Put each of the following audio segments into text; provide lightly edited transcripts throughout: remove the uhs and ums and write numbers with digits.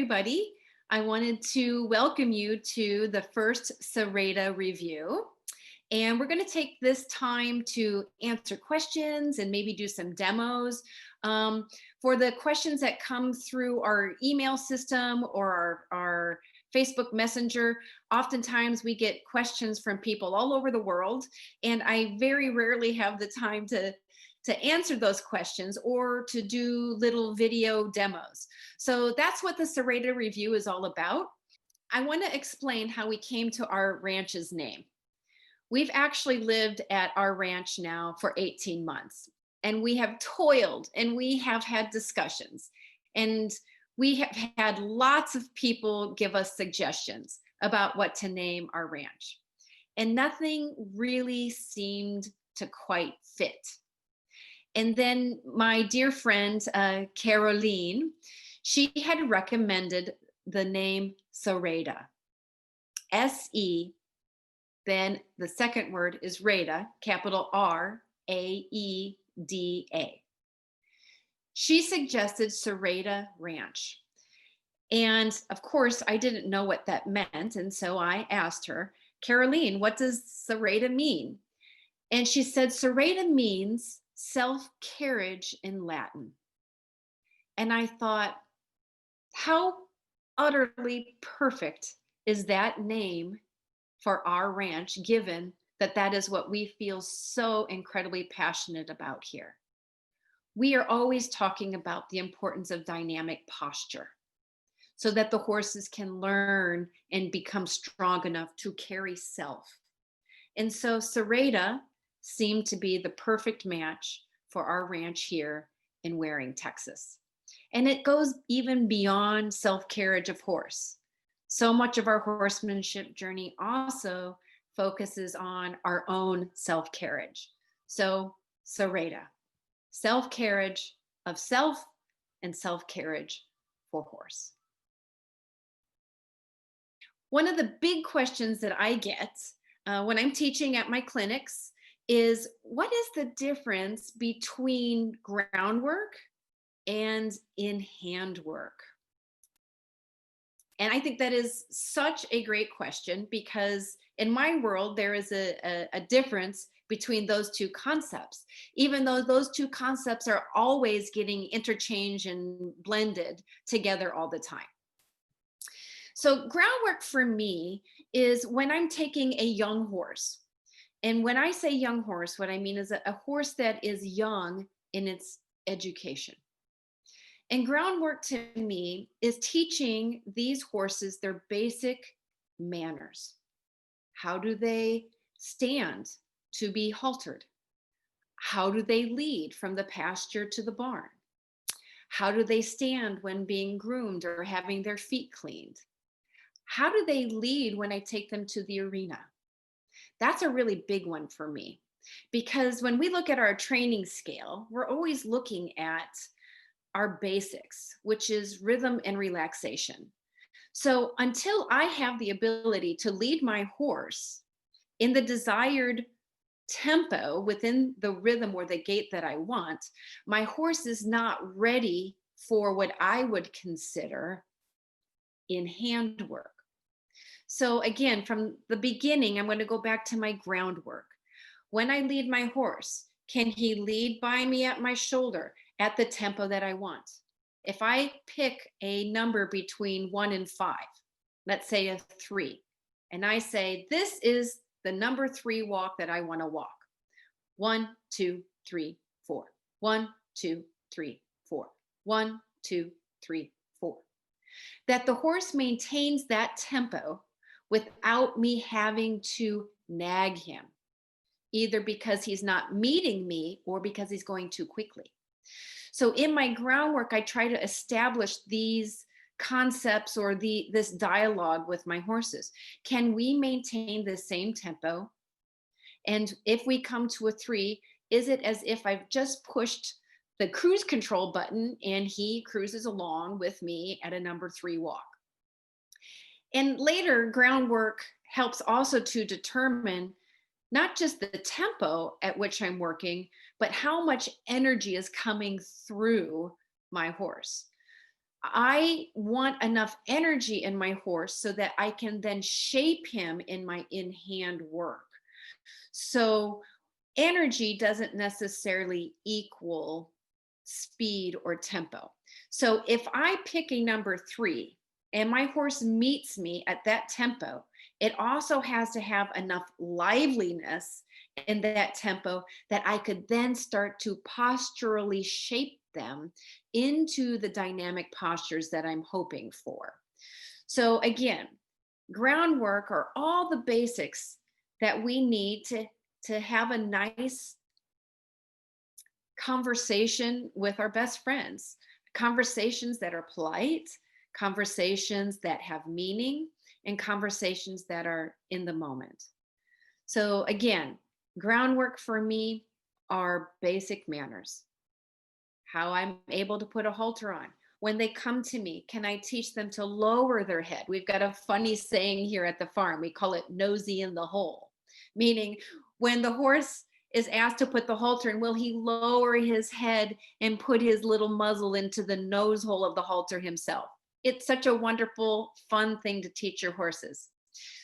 everybody. I wanted to welcome you to the first Se Raeda review. And we're going to take this time to answer questions and maybe do some demos. For the questions that come through our email system or our Facebook Messenger, oftentimes we get questions from people all over the world, and I very rarely have the time to answer those questions or to do little video demos. So that's what the Se Raeda review is all about. I want to explain how we came to our ranch's name. We've actually lived at our ranch now for 18 months, and we have toiled and we have had discussions, and we have had lots of people give us suggestions about what to name our ranch, and nothing really seemed to quite fit. And then my dear friend, Caroline, she had recommended the name Se Raeda, S-E, then the second word is Raeda, capital R-A-E-D-A. She suggested Se Raeda Ranch. And of course, I didn't know what that meant. And so I asked her, Caroline, what does Se Raeda mean? And she said, Se Raeda means self-carriage in Latin. And I thought, how utterly perfect is that name for our ranch, given that that is what we feel so incredibly passionate about here. We are always talking about the importance of dynamic posture so that the horses can learn and become strong enough to carry self. And so Se Raeda seemed to be the perfect match for our ranch here in Waring, Texas. And it goes even beyond self-carriage of horse. So much of our horsemanship journey also focuses on our own self-carriage. So Se Raeda, self-carriage of self and self-carriage for horse. One of the big questions that I get when I'm teaching at my clinics is, what is the difference between groundwork and in-hand work? And I think that is such a great question, because in my world, there is a difference between those two concepts, even though those two concepts are always getting interchanged and blended together all the time. So groundwork for me is when I'm taking a young horse. And when I say young horse, what I mean is a horse that is young in its education. And groundwork to me is teaching these horses their basic manners. How do they stand to be haltered? How do they lead from the pasture to the barn? How do they stand when being groomed or having their feet cleaned? How do they lead when I take them to the arena? That's a really big one for me, because when we look at our training scale, we're always looking at our basics, which is rhythm and relaxation. So until I have the ability to lead my horse in the desired tempo within the rhythm or the gait that I want, my horse is not ready for what I would consider in hand work. So again, from the beginning, I'm going to go back to my groundwork. When I lead my horse, can he lead by me at my shoulder at the tempo that I want? If I pick a number between 1 and 5, let's say a 3, and I say, this is the number 3 walk that I want to walk. 1, 2, 3, 4. 1, 2, 3, 4. 1, 2, 3, 4. That the horse maintains that tempo without me having to nag him, either because he's not meeting me or because he's going too quickly. So in my groundwork, I try to establish these concepts or this dialogue with my horses. Can we maintain the same tempo? And if we come to a 3, is it as if I've just pushed the cruise control button and he cruises along with me at a number 3 walk? And later, groundwork helps also to determine not just the tempo at which I'm working, but how much energy is coming through my horse. I want enough energy in my horse so that I can then shape him in my in hand work. So energy doesn't necessarily equal speed or tempo. So if I pick a number 3 and my horse meets me at that tempo, it also has to have enough liveliness in that tempo that I could then start to posturally shape them into the dynamic postures that I'm hoping for. So again, groundwork are all the basics that we need to have a nice conversation with our best friends, conversations that are polite, conversations that have meaning, and conversations that are in the moment. So, again, groundwork for me are basic manners, how I'm able to put a halter on. When they come to me, can I teach them to lower their head? We've got a funny saying here at the farm. We call it nosy in the hole, meaning when the horse is asked to put the halter in, will he lower his head and put his little muzzle into the nose hole of the halter himself? It's such a wonderful, fun thing to teach your horses.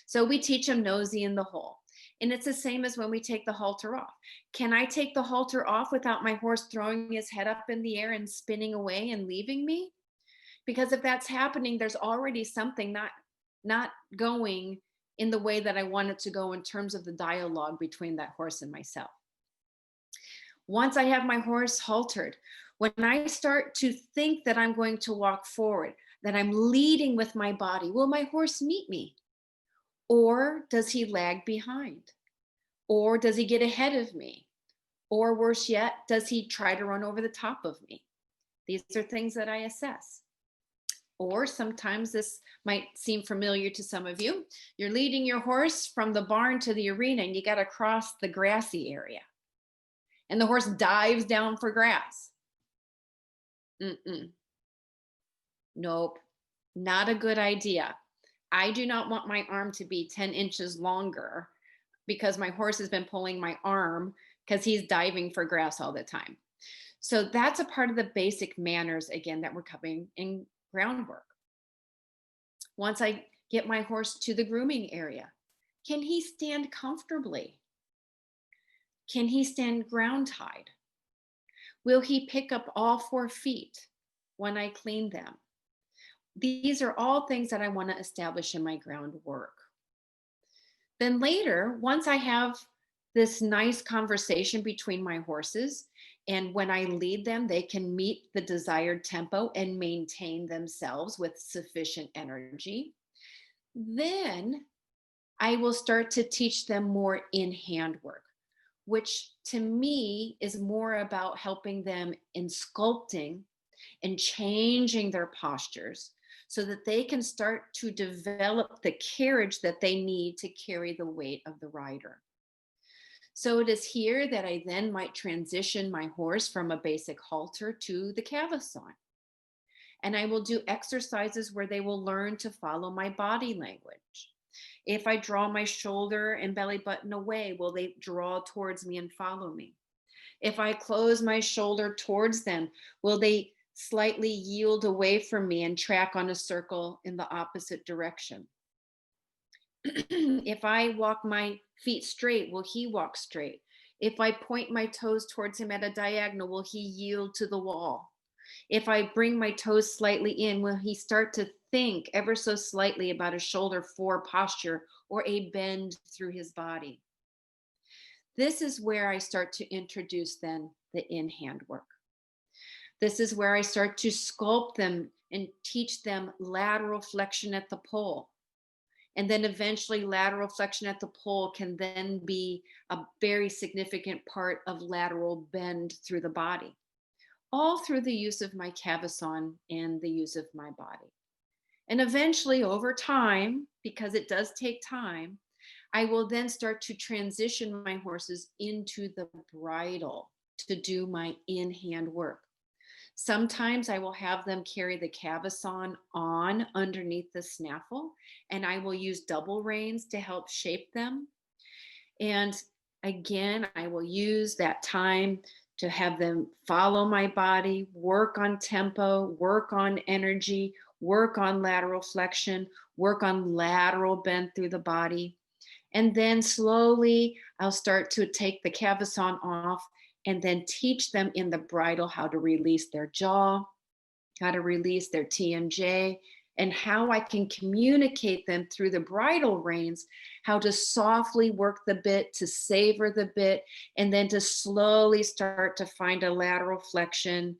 So we teach them nosy in the hole. And it's the same as when we take the halter off. Can I take the halter off without my horse throwing his head up in the air and spinning away and leaving me? Because if that's happening, there's already something not going in the way that I want it to go in terms of the dialogue between that horse and myself. Once I have my horse haltered, when I start to think that I'm going to walk forward, that I'm leading with my body, will my horse meet me? Or does he lag behind? Or does he get ahead of me? Or worse yet, does he try to run over the top of me? These are things that I assess. Or sometimes this might seem familiar to some of you. You're leading your horse from the barn to the arena and you got to cross the grassy area. And the horse dives down for grass. Nope, not a good idea. I do not want my arm to be 10 inches longer because my horse has been pulling my arm because he's diving for grass all the time. So that's a part of the basic manners, again, that we're covering in groundwork. Once I get my horse to the grooming area, can he stand comfortably? Can he stand ground tied? Will he pick up all 4 feet when I clean them? These are all things that I want to establish in my groundwork. Then later, once I have this nice conversation between my horses, and when I lead them, they can meet the desired tempo and maintain themselves with sufficient energy, then I will start to teach them more in hand work, which to me is more about helping them in sculpting and changing their postures so that they can start to develop the carriage that they need to carry the weight of the rider. So it is here that I then might transition my horse from a basic halter to the cavesson. And I will do exercises where they will learn to follow my body language. If I draw my shoulder and belly button away, will they draw towards me and follow me? If I close my shoulder towards them, will they slightly yield away from me and track on a circle in the opposite direction? If I walk my feet straight, will he walk straight? If I point my toes towards him at a diagonal, will he yield to the wall? If I bring my toes slightly in, will he start to think ever so slightly about a shoulder 4 posture or a bend through his body? This is where I start to introduce then the in-hand work. This is where I start to sculpt them and teach them lateral flexion at the pole. And then eventually lateral flexion at the pole can then be a very significant part of lateral bend through the body, all through the use of my cavesson and the use of my body. And eventually over time, because it does take time, I will then start to transition my horses into the bridle to do my in-hand work. Sometimes I will have them carry the cavesson on underneath the snaffle, and I will use double reins to help shape them. And again, I will use that time to have them follow my body, work on tempo, work on energy, work on lateral flexion, work on lateral bend through the body. And then slowly I'll start to take the cavesson off and then teach them in the bridle how to release their jaw, how to release their TMJ, and how I can communicate them through the bridle reins, how to softly work the bit, to savor the bit, and then to slowly start to find a lateral flexion,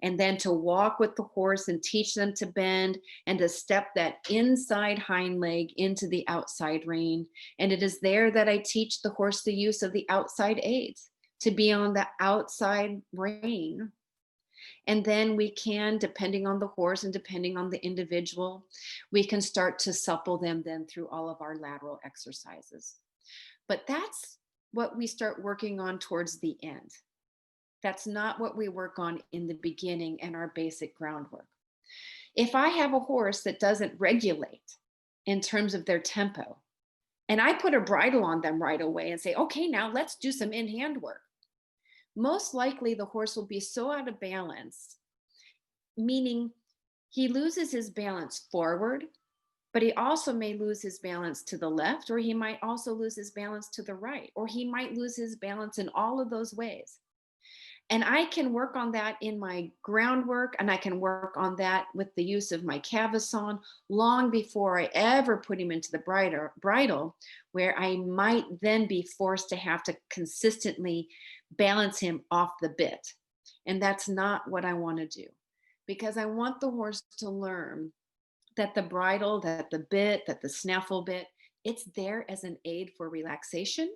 and then to walk with the horse and teach them to bend and to step that inside hind leg into the outside rein. And it is there that I teach the horse the use of the outside aids to be on the outside rein. And then we can, depending on the horse and depending on the individual, we can start to supple them then through all of our lateral exercises. But that's what we start working on towards the end. That's not what we work on in the beginning and our basic groundwork. If I have a horse that doesn't regulate in terms of their tempo, and I put a bridle on them right away and say, okay, now let's do some in hand work, most likely the horse will be so out of balance, meaning he loses his balance forward, but he also may lose his balance to the left, or he might also lose his balance to the right, or he might lose his balance in all of those ways. And I can work on that in my groundwork, and I can work on that with the use of my cavesson long before I ever put him into the bridle, where I might then be forced to have to consistently balance him off the bit. And that's not what I want to do, because I want the horse to learn that the bridle, that the bit, that the snaffle bit, it's there as an aid for relaxation.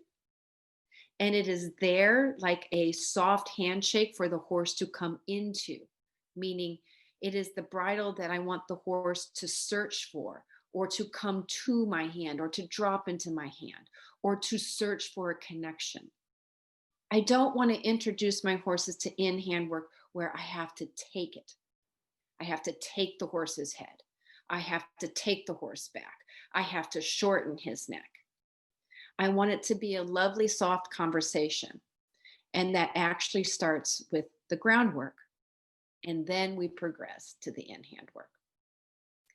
And it is there like a soft handshake for the horse to come into, meaning it is the bridle that I want the horse to search for, or to come to my hand, or to drop into my hand, or to search for a connection. I don't want to introduce my horses to in hand work where I have to take it. I have to take the horse's head. I have to take the horse back. I have to shorten his neck. I want it to be a lovely, soft conversation. And that actually starts with the groundwork. And then we progress to the in hand work.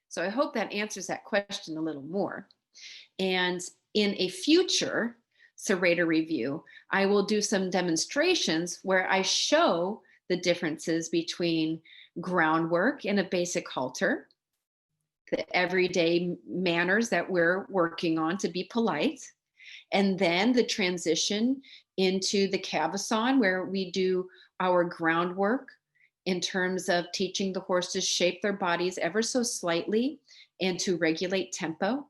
So I hope that answers that question a little more. And in a future Se Raeda review, I will do some demonstrations where I show the differences between groundwork and a basic halter, the everyday manners that we're working on to be polite, and then the transition into the cavesson, where we do our groundwork in terms of teaching the horse to shape their bodies ever so slightly and to regulate tempo.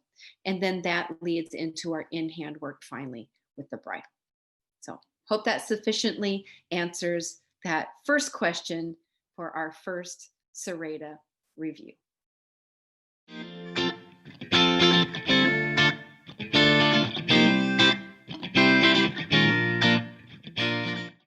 And then that leads into our in-hand work finally with the bridle. So hope that sufficiently answers that first question for our first Se Raeda review.